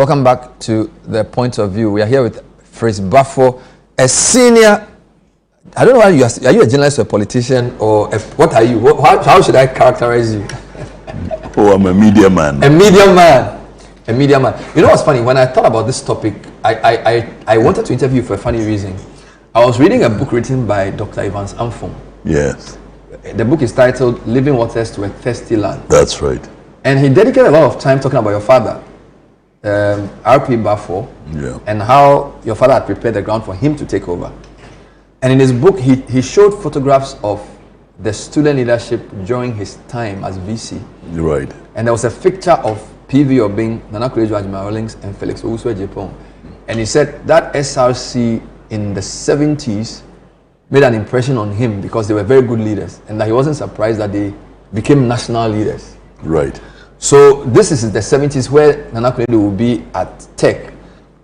Welcome back to The Point of View. We are here with Fritz Bafo, a senior. I don't know why you are you a journalist or a politician or what are you? How should I characterize you? Oh, I'm a media man. A media man. A media man. You know what's funny? When I thought about this topic, I wanted to interview you for a funny reason. I was reading a book written by Dr. Evans Amfong. Yes. The book is titled Living Waters to a Thirsty Land. That's right. And he dedicated a lot of time talking about your father, R.P. Bafo, and how your father had prepared the ground for him to take over. And in his book, he showed photographs of the student leadership during his time as VC. Right. And there was a picture of P.V. Obing, Nana Akufo-Addo, Agyeman-Rawlings, and Felix Owusu-Ejepong. And he said that SRC in the 70s made an impression on him because they were very good leaders, and that he wasn't surprised that they became national leaders. Right. So this is the 70s where Nana Akufo-Addo will be at tech.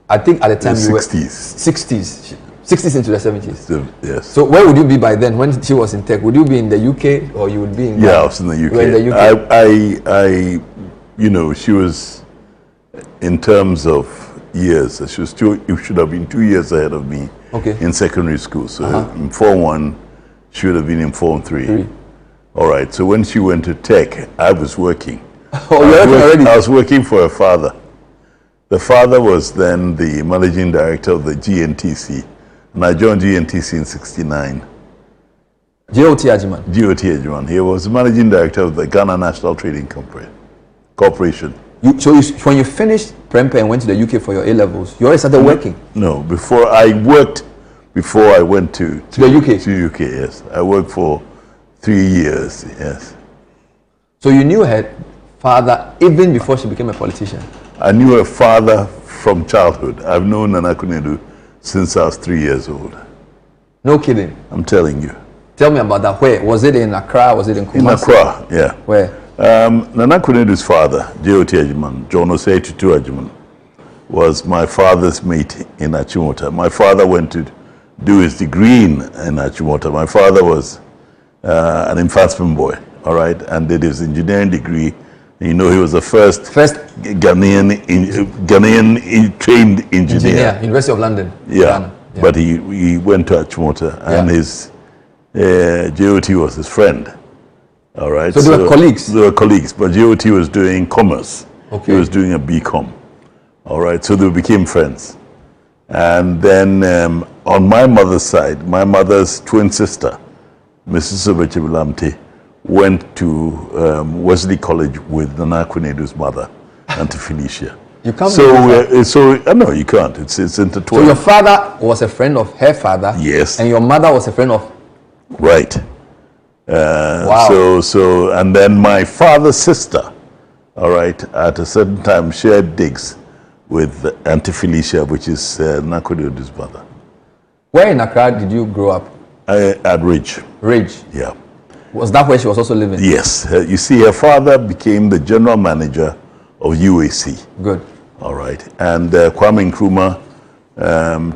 I think at the time you were 60s into the 70s. Yes. So where would you be by then when she was in tech? Would you be in the UK or you would be in? Yeah, I was in the UK. You were in the UK. I you know, she was, in terms of years, she should have been 2 years ahead of me. Okay. In secondary school. So in Form 1, she would have been in Form 3. All right. So when she went to tech, I was working. Oh, you were already? I was working for her father. The father was then the managing director of the GNTC. And I joined GNTC in 69. G.O.T. Agyeman. G.O.T. Agyeman. He was the managing director of the Ghana National Trading Corporation. When you finished Prempeh and went to the UK for your A-levels, you already started working? No, before I went to the UK? To UK, yes. I worked for 3 years, yes. So you knew her father even before she became a politician? I knew her father from childhood. I've known Nana Konadu since I was 3 years old. No kidding? I'm telling you. Tell me about that. Where? Was it in Accra? Was it in Kumasi? In Accra, yeah. Where? Nana Konadu's father, J.O.T. Agyeman, John Osei-Tutu Agyeman, was my father's mate in Achimota. My father went to do his degree in Achimota. My father was an infantsman boy, all right, and did his engineering degree. You know, he was the first Ghanaian trained engineer. University of London. Yeah, but he went to Achimota, and his J.O.T. was his friend. All right. So they were colleagues? They were colleagues, but J.O.T. was doing commerce. Okay. He was doing a BCom. All right. So they became friends. And then on my mother's side, my mother's twin sister, Mrs. Obechebulamte, went to Wesley College with Nana Akufo-Addo's mother, Auntie Felicia. You can't. So no, you can't. It's intertwined. So your father was a friend of her father. Yes. And your mother was a friend of. Right. Wow. So and then my father's sister, all right, at a certain time shared digs with Auntie Felicia, which is Nana Akufo-Addo's mother. Where in Accra did you grow up? At Ridge. Ridge. Yeah. Was that where she was also living? Yes. You see, her father became the general manager of UAC. Good. All right. And Kwame Nkrumah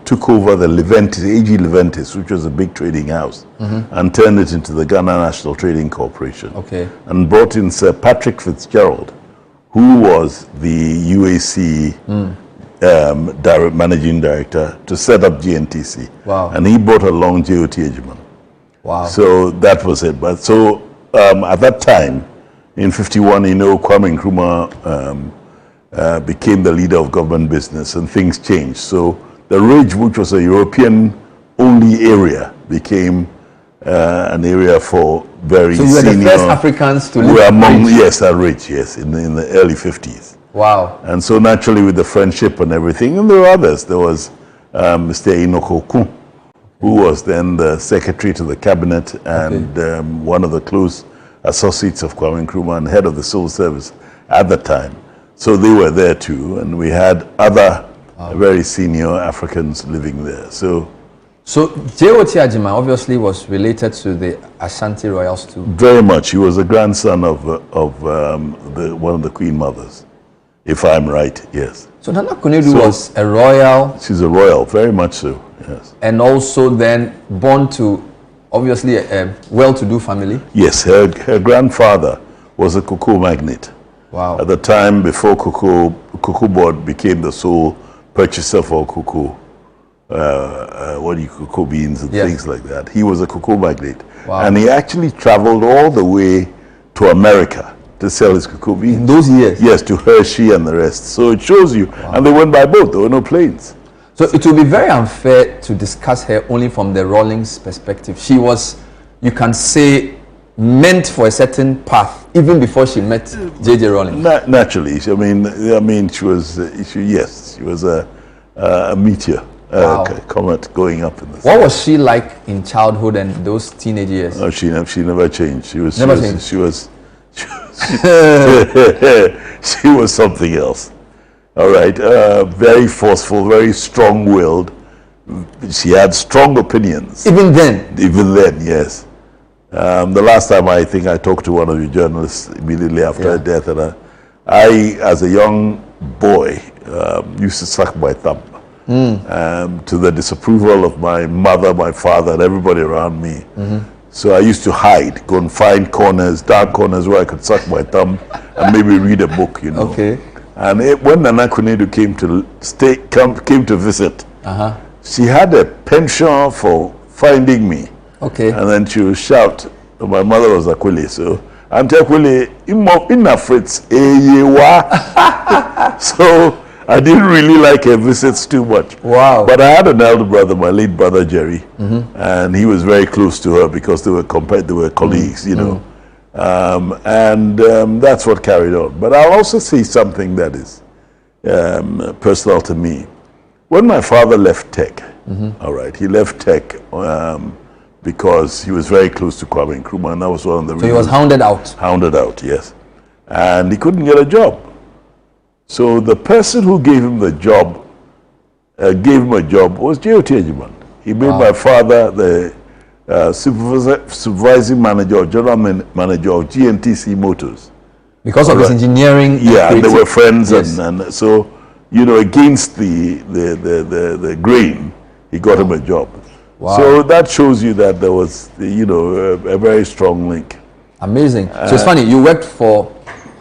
took over the Leventis, AG Leventis, which was a big trading house, and turned it into the Ghana National Trading Corporation. Okay. And brought in Sir Patrick Fitzgerald, who was the UAC direct managing director, to set up GNTC. Wow. And he brought along J.O.T. Agyeman. Wow. So that was it. But so at that time, in 51, you know, Kwame Nkrumah became the leader of government business, and things changed. So the Ridge, which was a European-only area, became an area for very senior. So you were the first Africans to live among, yes, at Ridge, yes, in the early 50s. Wow. And so naturally with the friendship and everything, and there were others. There was Mr. Inokoku, who was then the secretary to the cabinet and one of the close associates of Kwame Nkrumah and head of the civil service at the time. So they were there too, and we had other very senior Africans living there. So J.O.T. Agyeman obviously was related to the Ashanti royals too. Very much. He was a grandson of one of the Queen Mothers, if I'm right. Yes. So Nana Konadu was a royal. She's a royal, very much so. Yes. And also then born to obviously a well-to-do family. Yes. Her grandfather was a cocoa magnate. Wow. At the time, before Cocoa Board became the sole purchaser for cocoa, cocoa beans and things like that. He was a cocoa magnate. Wow. And he actually traveled all the way to America to sell his cocoa beans. In those years? Yes, to Hershey and the rest. So it shows you. Wow. And they went by boat. There were no planes. So it will be very unfair to discuss her only from the Rawlings perspective. She was, you can say, meant for a certain path even before she met J.J. Rawlings. Naturally, I mean, she was a meteor, wow. comet going up in the sky. What was she like in childhood and those teenage years? No, she never changed. She was something else. All right, very forceful, very strong-willed. She had strong opinions. Even then? Even then, yes. The last time I think I talked to one of your journalists immediately after her death, and I, as a young boy, used to suck my thumb to the disapproval of my mother, my father, and everybody around me. So I used to hide, go and find corners, dark corners where I could suck my thumb and maybe read a book, you know. Okay. And when Nana Konadu came to visit, she had a penchant for finding me. Okay. And then she would shout. My mother was Akwili, so Auntie Akwili, ina Fritz, so I didn't really like her visits too much. Wow. But I had an elder brother, my late brother Jerry, and he was very close to her because they were colleagues, you know. That's what carried on. But I'll also say something that is personal to me. When my father left Tech, all right, he left Tech because he was very close to Kwame Nkrumah, and that was one of the reasons. So he was hounded out? Hounded out, yes. And he couldn't get a job. So the person who gave him the job, was J.O.T. Agyeman. He made my father the supervising manager or general manager of GNTC Motors. Because of his engineering? Yeah, and they were friends, and so, you know, against the grain, he got him a job. Wow. So that shows you that there was, you know, a very strong link. Amazing. So it's funny, you worked for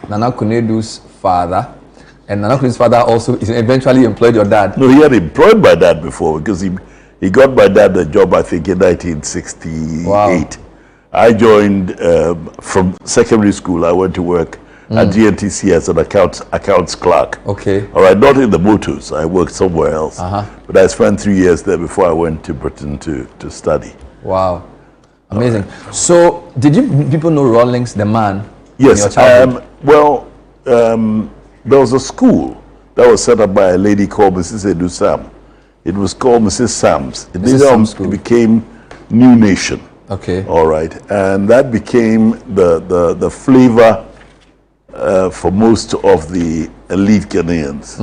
Nana Konadu's father, and Nana Konadu's father also eventually employed your dad. No, he had employed my dad before because he got my dad a job, I think, in 1968. Wow. I joined from secondary school. I went to work at GNTC as an accounts clerk. Okay. All right, not in the motors. I worked somewhere else. But I spent 3 years there before I went to Britain to study. Wow. Amazing. Right. So, did people know Rawlings, the man? Yes. In your childhood? There was a school that was set up by a lady called Mrs. Edu Sam. It was called Mrs. Sam's. It became New Nation. Okay. All right. And that became the flavor for most of the elite Ghanaians.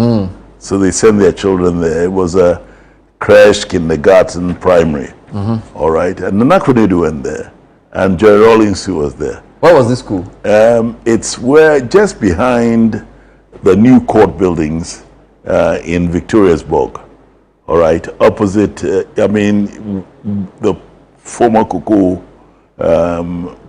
So they sent their children there. It was a creche, kindergarten, primary. All right. And Nana Konadu went there. And Jerry Rawlings, who was there. Where was this school? It's just behind the new court buildings in Victoriasburg. All right. Opposite, the former Cocoa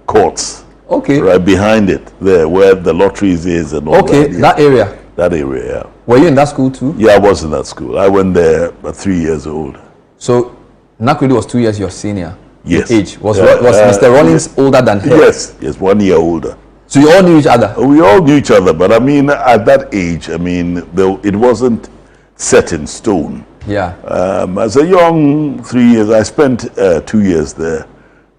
courts. Okay. Right behind it, there where the lotteries is and all that. Okay, that area. That area, yeah. Were you in that school too? Yeah, I was in that school. I went there at 3 years old. So, Nana Konadu was 2 years your senior? Yes. In age. Was Mr. Rawlings older than her? Yes, 1 year older. So you all knew each other? We all knew each other, but I mean, at that age, it wasn't set in stone. Yeah. As a young 3 years, I spent 2 years there.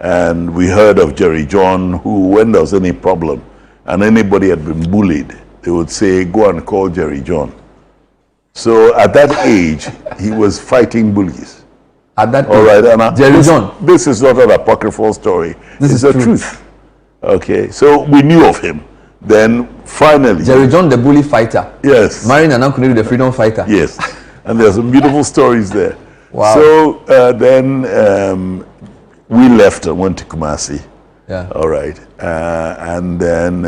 And we heard of Jerry John, who, when there was any problem and anybody had been bullied, they would say, go and call Jerry John. So at that age, he was fighting bullies. At that all right, and Jerry John. This is not an apocryphal story. This is the truth. Okay, so we knew of him. Then finally, Jerry John, the bully fighter. Yes. Marrying Nana Konadu, the freedom fighter. Yes, and there's some beautiful stories there. Wow. So then we left and went to Kumasi. Yeah. All right, and then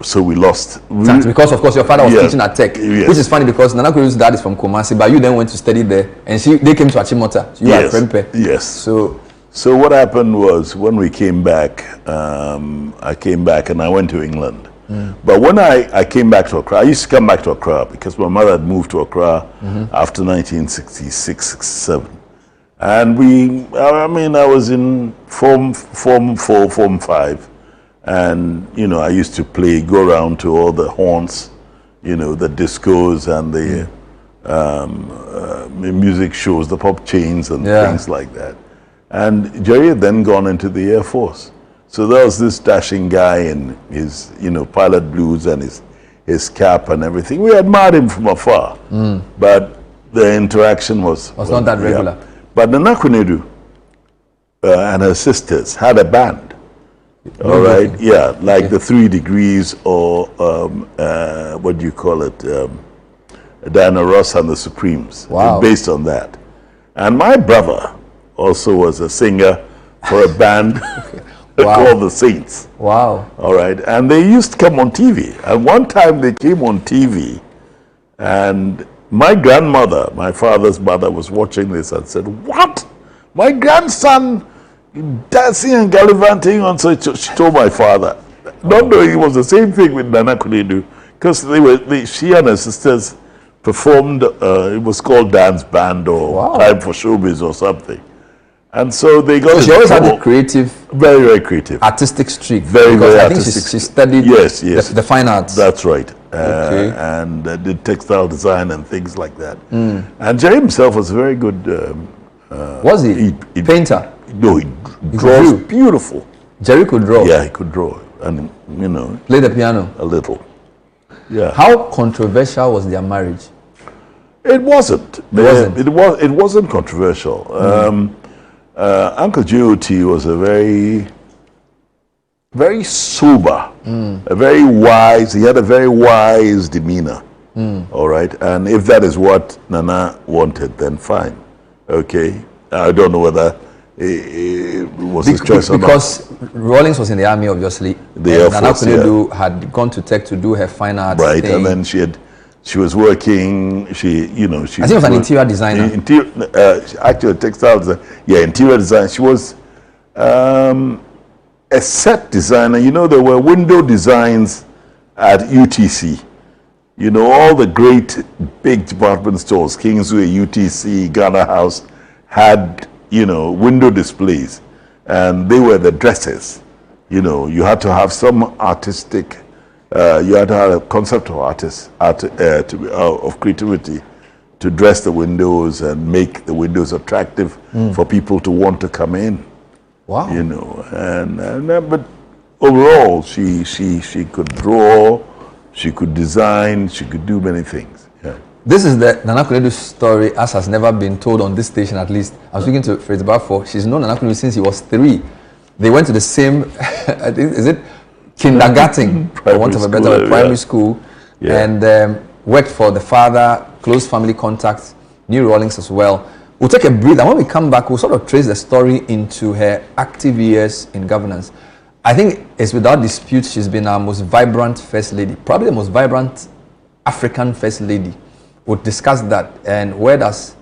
so we lost. Because of course your father was teaching at Tech, yes. Which is funny because Nana Konadu's dad is from Kumasi, but you then went to study there, and they came to Achimota. So you are Prempe. Yes. So what happened was when we came back, I came back and I went to England. But when I came back to Accra, I used to come back to Accra because my mother had moved to Accra after 1966, 67. And I was in Form 4, Form 5. And, I used to go around to all the haunts, the discos and the music shows, the pop chains and things like that. And Jerry had then gone into the Air Force. So there was this dashing guy in his, pilot blues and his cap and everything. We admired him from afar, but the interaction was not that regular. Yeah. But Nana Konadu and her sisters had a band. All right, like the 3 Degrees or what do you call it? Diana Ross and the Supremes. Wow. Based on that. And my brother also was a singer for a band called the Saints. Wow. All right. And they used to come on TV. And one time they came on TV and my grandmother, my father's mother, was watching this and said, "What? My grandson dancing and gallivanting on." So she told my father, not knowing it was the same thing with Nana Konadu, because she and her sisters performed, it was called Dance Band or Time for Showbiz or something. And so they got. So she always had a creative, very, very creative, artistic streak. Very, very I artistic. think she studied the fine arts. That's right. Okay. And did textile design and things like that. And Jerry himself was a very good. Was he? Painter? No, he draws beautiful. Jerry could draw. Yeah, he could draw, and play the piano a little. Yeah. How controversial was their marriage? It wasn't. It wasn't controversial. Uncle J.O.T. was a very, very sober, a very wise. He had a very wise demeanor. All right, and if that is what Nana wanted, then fine. Okay, I don't know whether it was his choice or not. Because Rawlings was in the army, obviously. The Air Force, Konadu had gone to Tech to do her fine arts right, thing. and then she was working. She I think she was an interior designer. Actually, textile design. Yeah, interior design. She was a set designer. There were window designs at UTC. All the great big department stores, Kingsway, UTC, Ghana House, had, window displays. And they were the dresses. You had to have some artistic, you had to have a concept of of creativity to dress the windows and make the windows attractive for people to want to come in. Wow. But overall, she could draw. She could design, she could do many things. Yeah. This is the Nana Konadu story as has never been told on this station, at least. I was speaking to Fritz Bafo. She's known Nana Konadu since he was 3. They went to the same, I think, is it kindergarten, for want of a better word, primary school, and worked for the father, close family contacts, knew Rawlings as well. We'll take a breather. When we come back, we'll sort of trace the story into her active years in governance. I think it's without dispute she's been our most vibrant first lady, probably the most vibrant African first lady. We'll discuss that and where does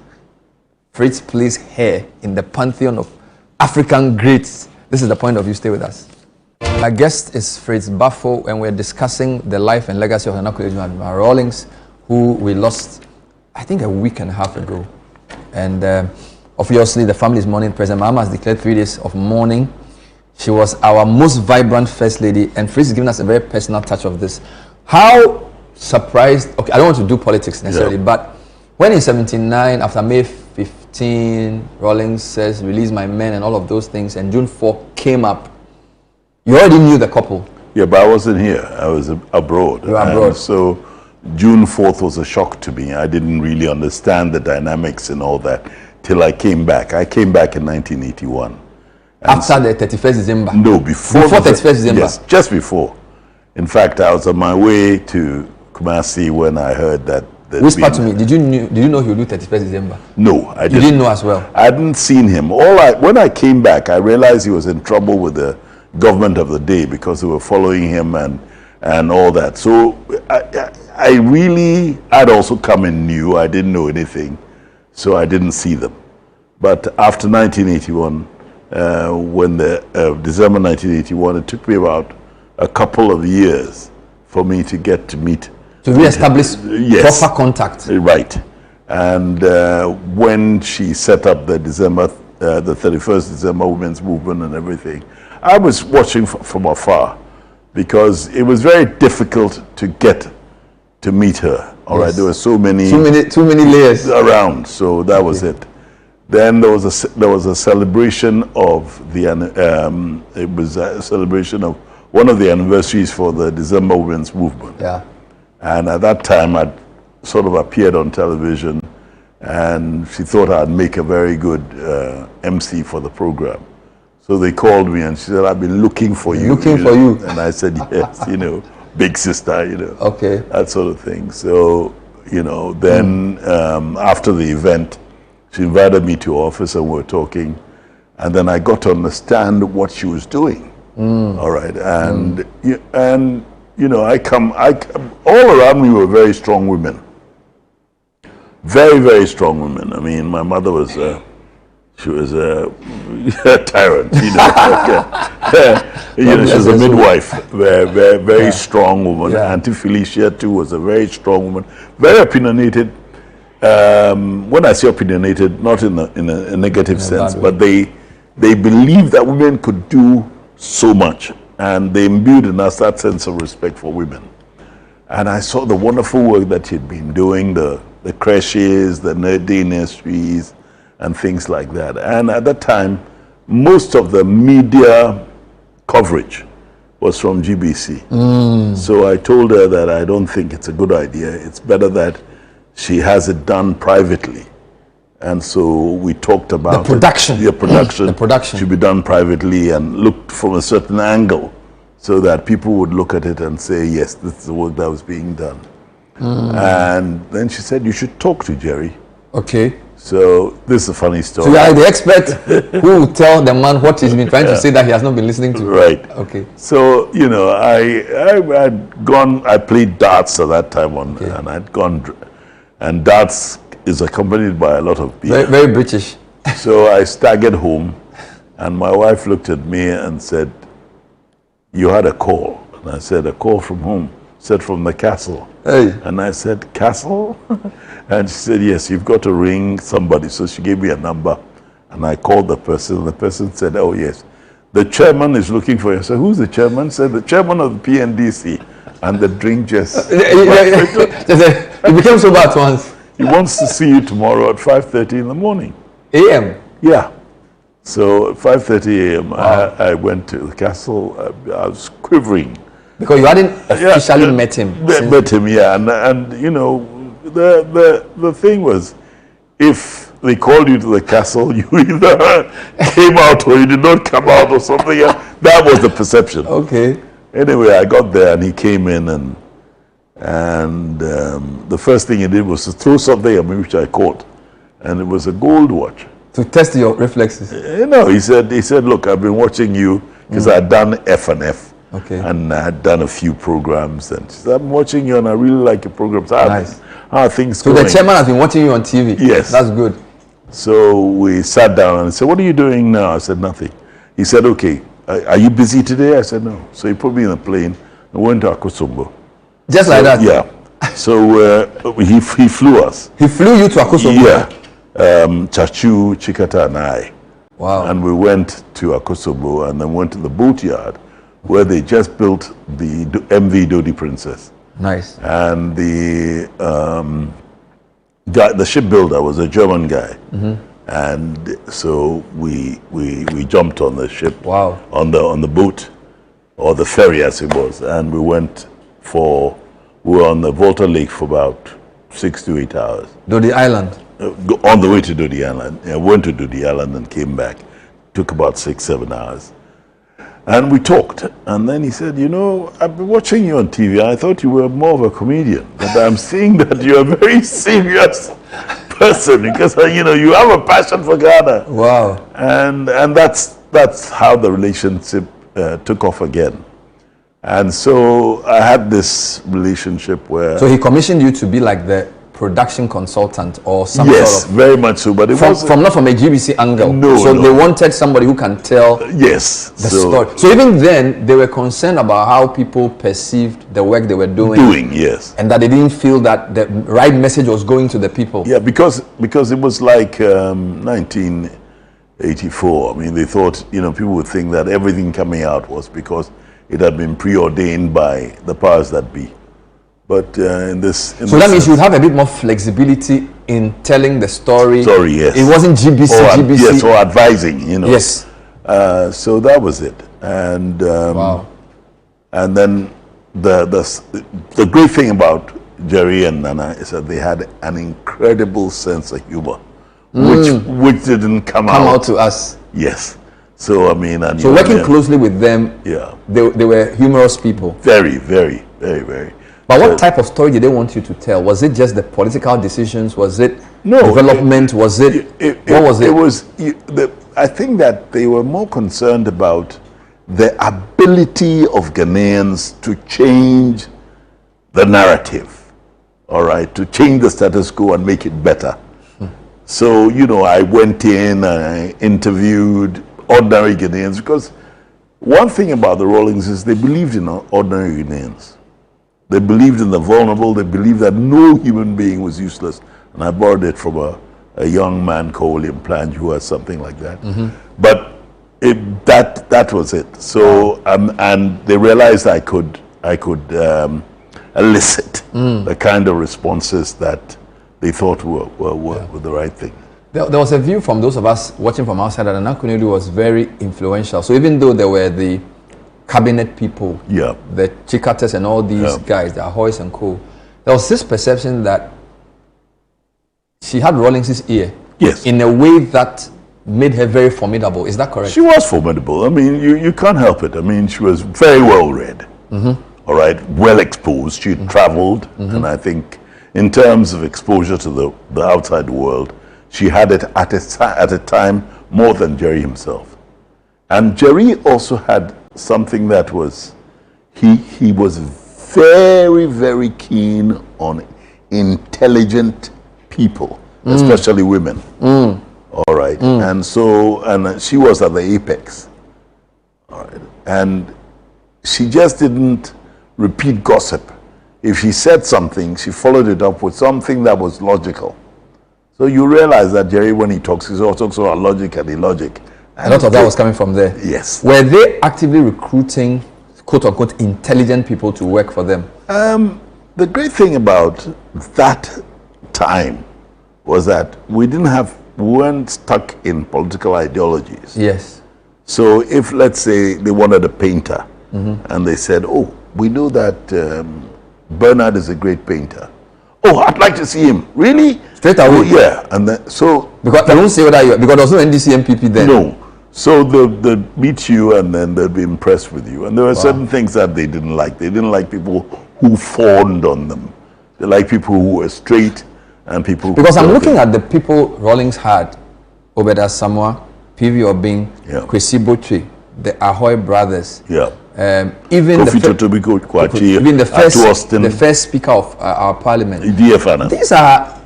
Fritz place her in the pantheon of African greats. This is the point of view. Stay with us. My guest is Fritz Bafo and we're discussing the life and legacy of Nana Agyeman-Rawlings, who we lost, I think, a week and a half ago. And obviously the family is mourning. President Mahama has declared 3 days of mourning. She was our most vibrant first lady, and Fritz is giving us a very personal touch of this. How surprised, okay, I don't want to do politics necessarily, but when in 79, after May 15, Rawlings says, release my men and all of those things, and June 4 came up, you already knew the couple. Yeah, but I wasn't here. I was abroad. You were abroad. So June 4th was a shock to me. I didn't really understand the dynamics and all that till I came back. I came back in 1981. After the 31st December? No, before 31st December? Yes, just before. In fact, I was on my way to Kumasi when I heard that. Whisper to me, did you know he would do 31st December? No, I didn't. You didn't know as well? I hadn't seen him. When I came back, I realized he was in trouble with the government of the day because they were following him and all that. So I'd also come in new. I didn't know anything, so I didn't see them. But after 1981, when the December 1981, it took me about a couple of years for me to get to meet. To re-establish yes, proper contact. Right. And when she set up the 31st December Women's Movement and everything, I was watching from afar because it was very difficult to get to meet her. All right, there were too many layers around, so that was it. Then there was a celebration of it was a celebration of one of the anniversaries for the December Women's Movement. Yeah. And at that time, I'd sort of appeared on television, and she thought I'd make a very good MC for the program. So they called me and she said, "I've been looking for you." Looking for you. And I said, "Yes, big sister, Okay. that sort of thing." So, then after the event, she invited me to her office and we were talking. And then I got to understand what she was doing. All right. And, all around me were very strong women. Very, very strong women. I mean, my mother was, she was a tyrant, she was a midwife, very strong woman. Yeah. Auntie Felicia too was a very strong woman, very opinionated. When I say opinionated, not in a negative sense, but they believed that women could do so much, and they imbued in us that sense of respect for women. And I saw the wonderful work that she'd been doing, the creches, the day nurseries, and things like that. And at that time, most of the media coverage was from GBC. So I told her that I don't think it's a good idea. It's better that she has it done privately. And so we talked about the production. The production. The production should be done privately and looked from a certain angle, so that people would look at it and say, yes, this is the work that was being done. And then she said, you should talk to Jerry. Okay. So this is a funny story. So you are the expert who will tell the man what he's been trying to say that he has not been listening to. Right. Okay. So, I played darts at that time and I'd gone, and darts is accompanied by a lot of beer. Very, very British. So I staggered home and my wife looked at me and said, you had a call. And I said, a call from whom? Said, from the castle. Hey. And I said, castle? And she said, yes, you've got to ring somebody. So she gave me a number and I called the person. And the person said, oh yes, the chairman is looking for you. I said, who's the chairman? Said, the chairman of the PNDC. And the drink just... It became so bad once. He wants to see you tomorrow at 5:30 in the morning. AM? Yeah. So at 5:30 a.m. I went to the castle. I was quivering. Because you hadn't officially met him. Met him, yeah. And the thing was, if they called you to the castle, you either came out or you did not come out or something else. That was the perception. Okay. Anyway, I got there and he came in and the first thing he did was to throw something at me, which I caught. And it was a gold watch. To test your reflexes? He said, look, I've been watching you because I had done F&F. Okay. And I had done a few programs. And she said, I'm watching you and I really like your programs. Nice. How are things going? So the chairman has been watching you on TV? Yes. That's good. So we sat down and he said, what are you doing now? I said, nothing. He said, okay, are you busy today? I said, no. So he put me in a plane and went to Akosombo. Just like that? Yeah. So he flew us. He flew you to Akosombo? Yeah. Chachu, Chikata and I. Wow. And we went to Akosombo and then went to the boatyard where they just built the MV Dodi Princess. Nice. And the shipbuilder was a German guy. And so we jumped on the ship. Wow. On the boat, or the ferry as it was, and we were on the Volta Lake for about 6 to 8 hours. Dodi Island? On the way to Dodi Island. I went to Dodi Island and came back. Took about 6-7 hours. And we talked. And then he said, I've been watching you on TV. I thought you were more of a comedian. But I'm seeing that you're a very serious person because, you have a passion for Ghana. Wow. And that's how the relationship took off again. And so I had this relationship where... So he commissioned you to be like the production consultant or some yes, sort of... very much so, but it was not from a GBC angle. No, so no. they wanted somebody who can tell yes, the story. So even then, they were concerned about how people perceived the work they were doing. Yes. And that they didn't feel that the right message was going to the people. Yeah, because it was like 1984. I mean, they thought, people would think that everything coming out was because it had been preordained by the powers that be. But so that means you would have a bit more flexibility in telling the story. Yes. It wasn't GBC. Yes, or advising, Yes. So that was it. And wow. And then the great thing about Jerry and Nana is that they had an incredible sense of humor, which didn't come out to us. Yes. So I mean, and so working closely with them, yeah, they were humorous people. Very, very, very, very. But what type of story did they want you to tell? Was it just the political decisions? Was it development? Was it what was it? It was. I think that they were more concerned about the ability of Ghanaians to change the narrative. All right, to change the status quo and make it better. So I went in, I interviewed ordinary Ghanaians, because one thing about the Rawlings is they believed in ordinary Ghanaians. They believed in the vulnerable. They believed that no human being was useless. And I borrowed it from a young man called William Plange, who has something like that. But that was it. So and they realized I could elicit the kind of responses that they thought were the right thing. There was a view from those of us watching from outside that Nana Konadu was very influential. So even though there were the cabinet people, the Chikates and all these guys, the Ahoys and co, there was this perception that she had Rawlings' ear. Yes. In a way that made her very formidable. Is that correct? She was formidable. I mean, you can't help it. I mean, she was very well read. All right, well exposed. She traveled, and I think in terms of exposure to the outside world, she had it at a time more than Jerry himself. And Jerry also had something that was, he was very, very keen on intelligent people, especially women. All right, and she was at the apex. All right, and she just didn't repeat gossip. If she said something, she followed it up with something that was logical. So you realize that Jerry, when he talks, he also talks about logic and illogic. A lot of that was coming from there. Yes. Were they actively recruiting, quote unquote, intelligent people to work for them? The great thing about that time was that we weren't stuck in political ideologies. Yes. So if, let's say, they wanted a painter, and they said, oh, we know that Bernard is a great painter. Oh, I'd like to see him. Really? Straight away? Oh, yeah. And then, so... Because they won't say whether you... Because there was no NDC MPP then. No. So they'd meet you and then they'd be impressed with you. And there were certain things that they didn't like. They didn't like people who fawned on them. They liked people who were straight and people who... Because I'm looking at the people Rawlings had. Obeda Samoa, P.V. Obing, Kwesi Botwe, the Ahoy brothers. Yeah. Even even the first speaker of our parliament. These are,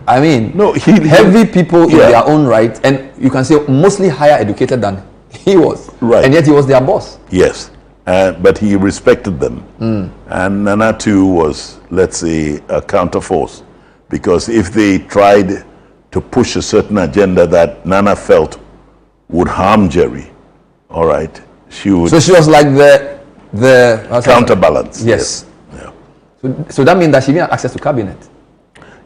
I mean, heavy people in their own right, and you can say mostly higher educated than he was. Right. And yet he was their boss. Yes. But he respected them. And Nana too was, let's say, a counterforce. Because if they tried to push a certain agenda that Nana felt would harm Jerry, all right, she would... So she was like the counterbalance. Yes. Yeah. So that means that she didn't have access to cabinet.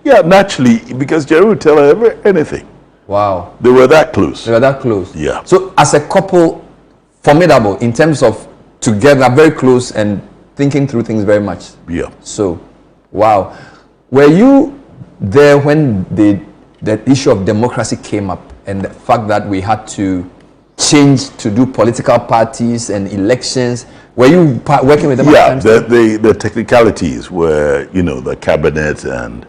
Yeah, naturally, because Jerry would tell her anything. Wow. They were that close. They were that close. Yeah. So as a couple, formidable in terms of together, very close and thinking through things very much. Yeah. So, wow. Were you there when the issue of democracy came up and the fact that we had to change to do political parties and elections? Were you working with them? Yeah, the technicalities were, the cabinet and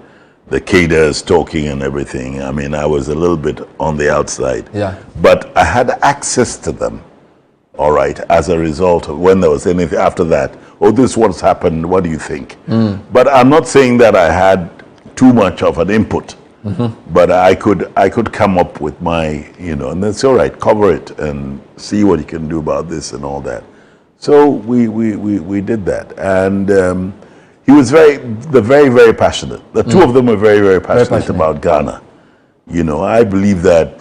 the cadres talking and everything. I mean, I was a little bit on the outside. Yeah. But I had access to them, all right, as a result of when there was anything after that. Oh, this is what's happened. What do you think? But I'm not saying that I had too much of an input. But I could come up with my, and that's all right, cover it and see what you can do about this and all that. So we did that. And he was very passionate. The two of them were very passionate about Ghana. I believe that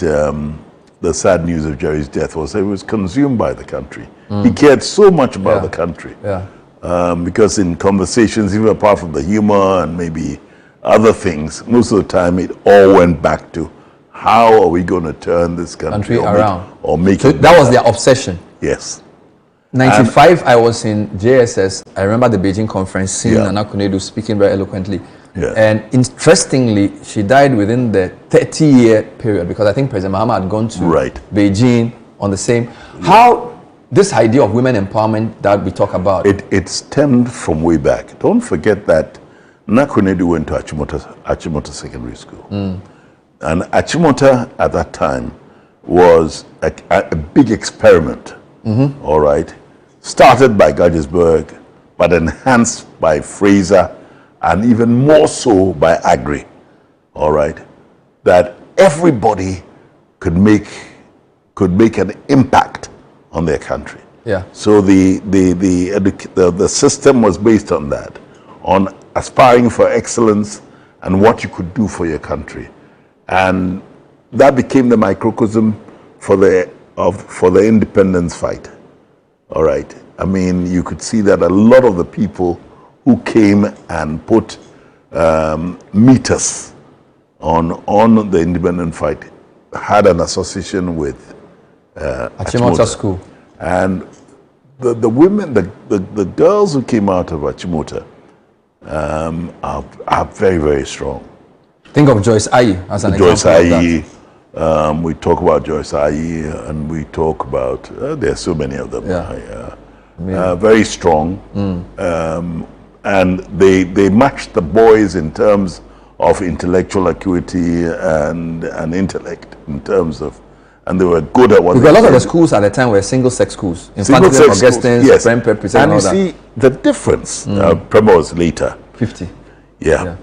the sad news of Jerry's death was that he was consumed by the country. He cared so much about the country. Because in conversations, even apart from the humor and maybe other things, most of the time it all went back to how are we going to turn this country around or make so it that was their obsession. Yes. 95, I was in JSS. I remember the Beijing conference, seeing Nana Konadu speaking very eloquently. And interestingly, she died within the 30-year period because I think President Mahama had gone to Beijing on the same. How this idea of women empowerment that we talk about? It stemmed from way back. Don't forget that Nana Konadu went to Achimota Secondary School. And Achimota at that time was a big experiment. All right, started by Gaggisburg, but enhanced by Fraser, and even more so by Agri. All right, that everybody could make an impact on their country. So the system was based on that, on aspiring for excellence and what you could do for your country, and that became the microcosm for the independence fight. All right. I mean, you could see that a lot of the people who came and put meters on the independence fight had an association with Achimota School. And the women, the girls who came out of Achimota are very strong. Think of Joyce Ayi as an example. Joyce Ayi. We talk about Joyce Ayi, and we talk about, there are so many of them. Very strong. And they matched the boys in terms of intellectual acuity and intellect, in terms of, and they were good at what they did. Because a lot of the schools at the time were single-sex schools. Infantil, Augustine, Prempeh, Present, and all that. And you see the difference. Prempeh was later. 50.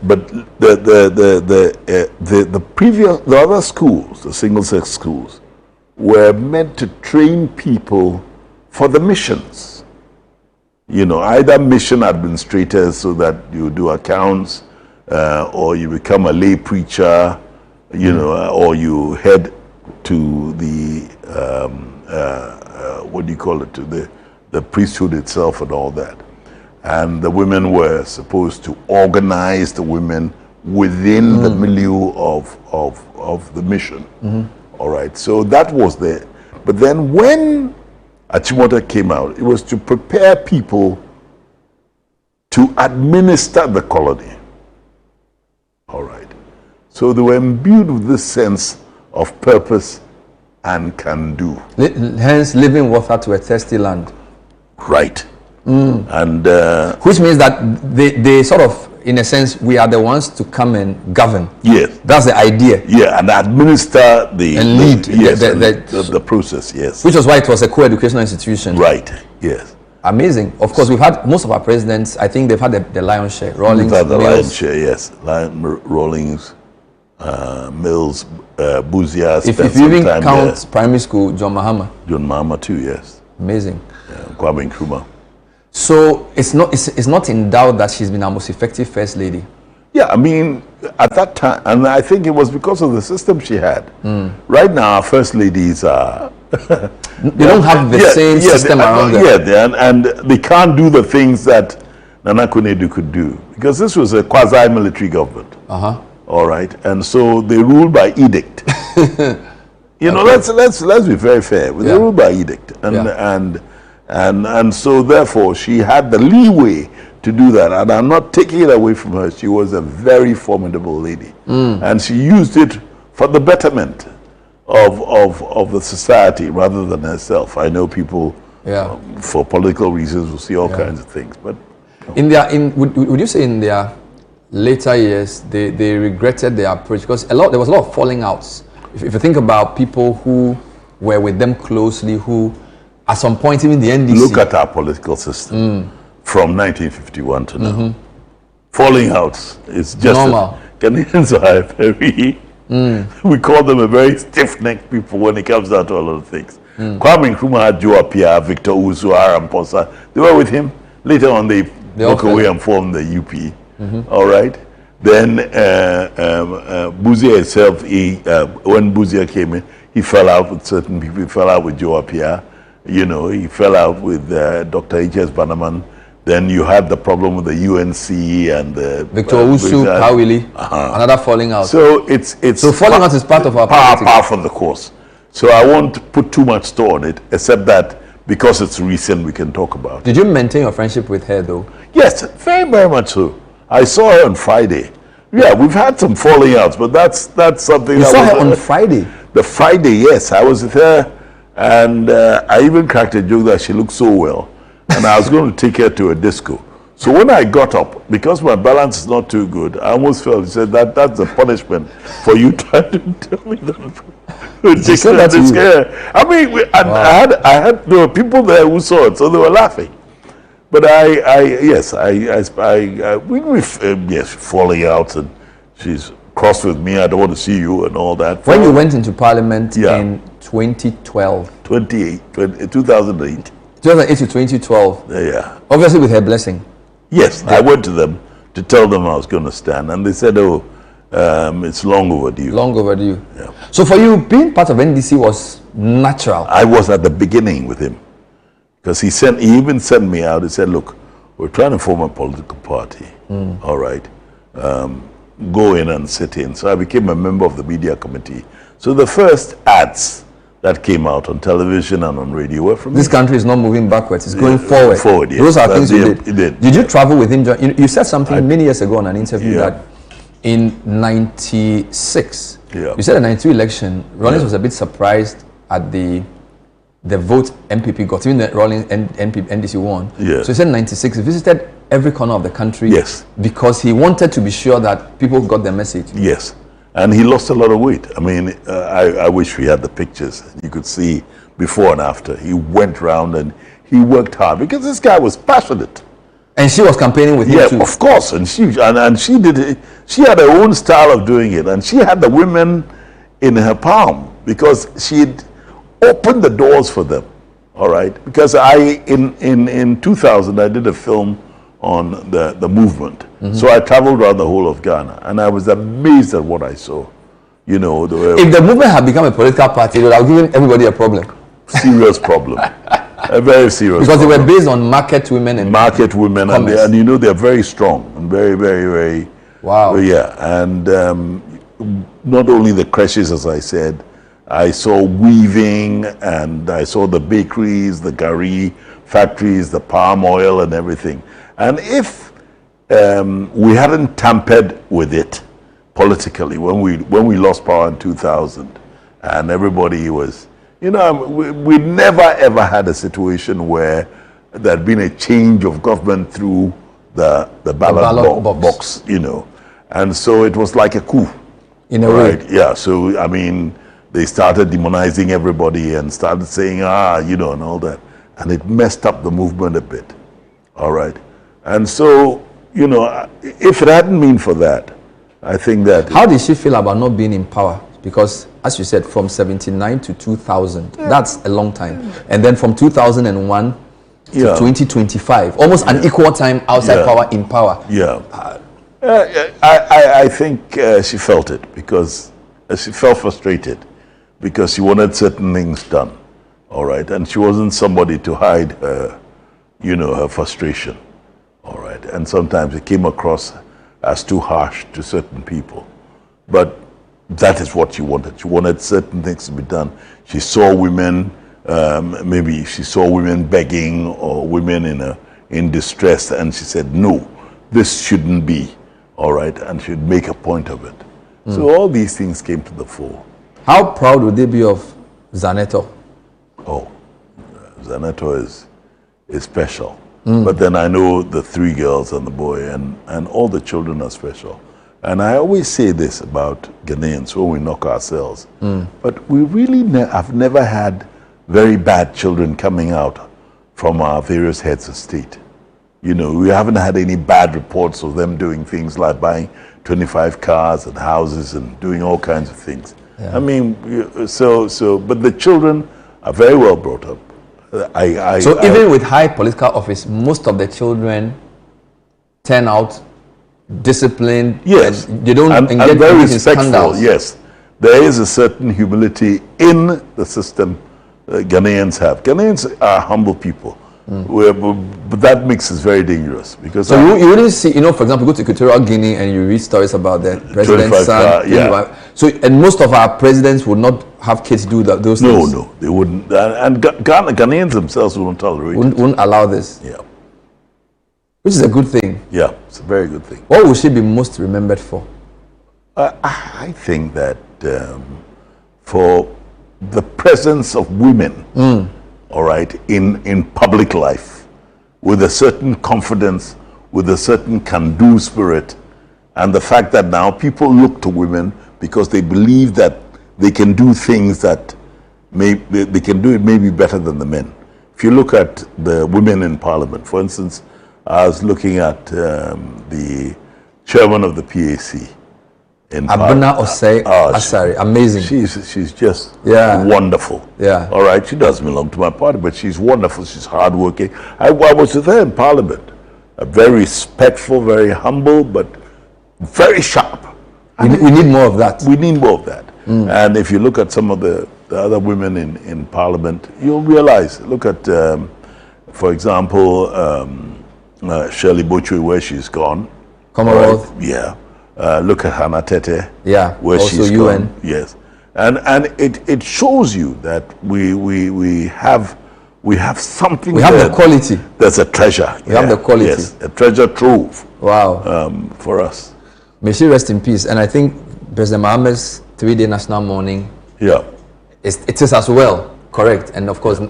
But the other schools, the single-sex schools, were meant to train people for the missions. Either mission administrators so that you do accounts, or you become a lay preacher, or you head to the what do you call it, to the priesthood itself and all that. And the women were supposed to organize the women within the milieu of the mission. All right, so that was there. But then when Achimota came out, it was to prepare people to administer the colony. All right, so they were imbued with this sense of purpose and can do. Hence, living water to a thirsty land. Right. And which means that they sort of, in a sense, we are the ones to come and govern. Yes, that's the idea. And administer and lead the process. Yes, which was why it was a co-educational institution. Right. Yes. Amazing. Of course, we've had most of our presidents. I think they've had the lion's share. Rawlings, we've had the Mills. lion's share. Yes, Rawlings, Mills, Buzia. If you even count primary school, John Mahama too. Yes. Amazing. Kwame Nkrumah. So it's not in doubt that she's been our most effective first lady. Yeah, I mean, at that time, and I think it was because of the system she had. Right now, our first ladies are they don't have the same system around them. And they can't do the things that Nana Konadu could do because this was a quasi-military government. All right, and so they ruled by edict. Let's be very fair. They ruled by edict, and so therefore she had the leeway to do that, and I'm not taking it away from her. She was a very formidable lady, and she used it for the betterment of the society rather than herself. I know people for political reasons will see all kinds of things, but would you say in their later years they regretted their approach because there was a lot of falling outs. If you think about people who were with them closely, who at some point even the NDC. Look at our political system from 1951 to now. Falling outs is just normal. Ghanaians are very, we call them a very stiff-necked people when it comes down to a lot of things. Kwame Nkrumah had Joe Appiah, Victor Uzu, Aramposa. They were with him. Later on, they broke away and formed the UP. All right. Then Buzia itself, when Buzia came in, he fell out with certain people. He fell out with Joe Appiah. You know, he fell out with Dr. H.S. Bannerman. Then you had the problem with the UNC and the Victor Usu, Kawili, another falling out. So it's so falling out is part of our part of the course. So I won't put too much store on it, except that because it's recent, we can talk about it. Did you maintain your friendship with her, though? Yes, very, very much so. I saw her on Friday. Yeah, we've had some falling outs, but that's something. You saw her on Friday? The Friday, yes. I was with her, and I even cracked a joke that she looked so well, and I was going to take her to a disco. So when I got up, because my balance is not too good, I almost fell. He said that's a punishment for you trying to tell me that. She said that to you? I mean, I had there were people there who saw it, so they were laughing. But yes, falling out, and she's cross with me. I don't want to see you and all that. When you went into Parliament in 2012, 2008, 2008 to 2012. Yeah. Obviously, with her blessing. Yes, I went to them to tell them I was going to stand, and they said, "Oh, it's long overdue." Long overdue. Yeah. So for you, being part of NDC was natural. I was at the beginning with him, because he even sent me out. He said, "Look, we're trying to form a political party. All right, go in and sit in." So I became a member of the media committee. So the first ads that came out on television and on radio were from this country is not moving backwards, it's going forward. Forward, yes. Those are things you did. Did you travel with him? You said something many years ago on an interview that in 96, you said the 92 election, Rawlings was a bit surprised at the vote MPP got, even the Rawlings NDC won. So he said 96, he visited every corner of the country because he wanted to be sure that people got the message. Yes. And he lost a lot of weight. I mean, I wish we had the pictures. You could see before and after. He went round and he worked hard because this guy was passionate. And she was campaigning with him too. Yeah, of course. And she did it. She had her own style of doing it, and she had the women in her palm because she'd opened the doors for them. All right, because in 2000 I did a film on the movement. So I traveled around the whole of Ghana, and I was amazed at what I saw. You know, if the movement had become a political party, it would have given everybody a problem. Serious problem. A very serious because problem. They were based on market women and and you know, they're very strong and very, very, very. Wow. Yeah, and not only the creches, as I said, I saw weaving, and I saw the bakeries, the gari factories, the palm oil and everything. And if we hadn't tampered with it politically when we lost power in 2000, and everybody was, you know, we never ever had a situation where there had been a change of government through the ballot box, you know, and so it was like a coup. In a way. Yeah. So I mean, they started demonizing everybody and started saying, you know, and all that, and it messed up the movement a bit. All right. And so, you know, if it hadn't been for that, I think that... How did she feel about not being in power? Because, as you said, from 79 to 2000, that's a long time. And then from 2001 to 2025, almost an equal time outside power, in power. Yeah. I think she felt it because she felt frustrated because she wanted certain things done. All right. And she wasn't somebody to hide her, you know, her frustration. All right, and sometimes it came across as too harsh to certain people. But that is what she wanted. She wanted certain things to be done. She saw women, maybe she saw women begging or women in distress, and she said, no, this shouldn't be, all right, and she'd make a point of it. So all these things came to the fore. How proud would they be of Zaneto? Oh, Zaneto is special. But then I know the three girls and the boy and all the children are special. And I always say this about Ghanaians when we knock ourselves. But we really have never had very bad children coming out from our various heads of state. You know, we haven't had any bad reports of them doing things like 25 cars and houses and doing all kinds of things. Yeah. I mean, but the children are very well brought up. Even with high political office, most of the children turn out disciplined. Yes, they don't and engage very in respectful. scandals. Yes, there is a certain humility in the system Ghanaians have. Ghanaians are humble people, but that mix is very dangerous because. So you wouldn't see, for example, go to Equatorial Guinea and you read stories about the president's son. Yeah. So, and most of our presidents would not have kids do those things. No, they wouldn't. And Ghanaians themselves wouldn't tolerate it. Wouldn't allow this. Yeah. Which is a good thing. Yeah, it's a very good thing. What will she be most remembered for? I think that for the presence of women, all right, in public life, with a certain confidence, with a certain can-do spirit, and the fact that now people look to women because they believe that they can do things that they can do it maybe better than the men. If you look at the women in Parliament, for instance, I was looking at the chairman of the PAC in Abuna Osei Asari, amazing. She's just wonderful. Yeah. All right, she doesn't belong to my party, but she's wonderful. She's hardworking. I was with her in Parliament. Very respectful, very humble, but very sharp. We need more of that. We need more of that. And if you look at some of the other women in Parliament, you'll realize. Look at, for example, Shirley Botchwey, where she's gone. Commonwealth. Right? Yeah. Look at Hannah Tete. Yeah. Where also she's UN. gone. Yes. And it shows you that we have something. We have the quality. That's a treasure. We have the quality. Yes, a treasure trove. Wow. For us. May she rest in peace. And I think President Mohammed's 3-day national mourning. Yeah. It is as well, correct. And of course,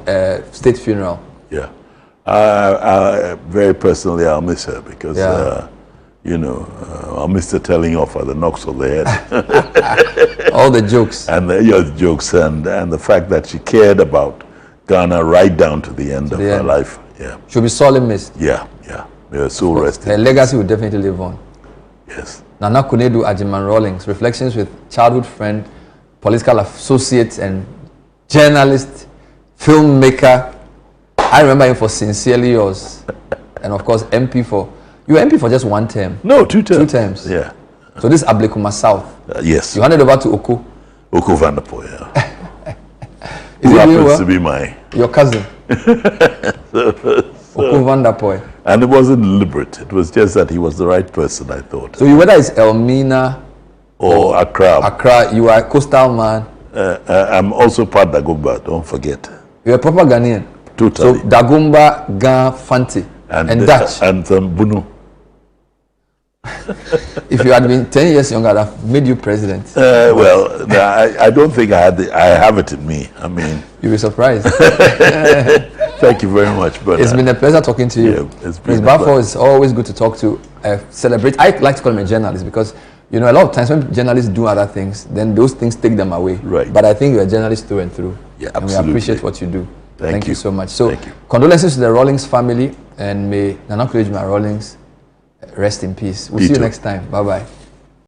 state funeral. Yeah. Very personally, I'll miss her because, I'll miss the telling off at the knocks of the head. All the jokes. And the jokes and the fact that she cared about Ghana right down to the end of her life. Yeah. She'll be sorely missed. Yeah. May her soul rest. Her legacy will definitely live on. Yes. Nana Konadu Agyeman-Rawlings, reflections with childhood friend, political associate and journalist, filmmaker. I remember him for Sincerely Yours. And of course, MP for... You were MP for just one term. No, 2 terms. 2 terms. Yeah. So this is Ablekuma South. Yes. You handed over to Oko. Oko van der Poel, yeah. Who happens to be your cousin. Oko van der Poel. And it wasn't deliberate. It was just that he was the right person, I thought. So whether it's Elmina or Accra. Accra, you are a coastal man. I'm also part Dagomba, don't forget. You're a proper Ghanaian. Totally. So Dagomba, Ga, Fanti, and Dutch. And Bunu. If you had been 10 years younger, I'd have made you president. Well, I don't think I have it in me. I mean... You'll be surprised. Thank you very much, brother. It's been a pleasure talking to you. Yeah, it's been Ms. Bafo is always good to talk to. Celebrate. I like to call him a journalist because, a lot of times when journalists do other things, then those things take them away. Right. But I think you're a journalist through and through. Yeah, and absolutely. we appreciate what you do. Thank you so much. So, Thank you. Condolences to the Rawlings family, and may Nana Agyeman-Rawlings rest in peace. We'll see you next time. Bye-bye.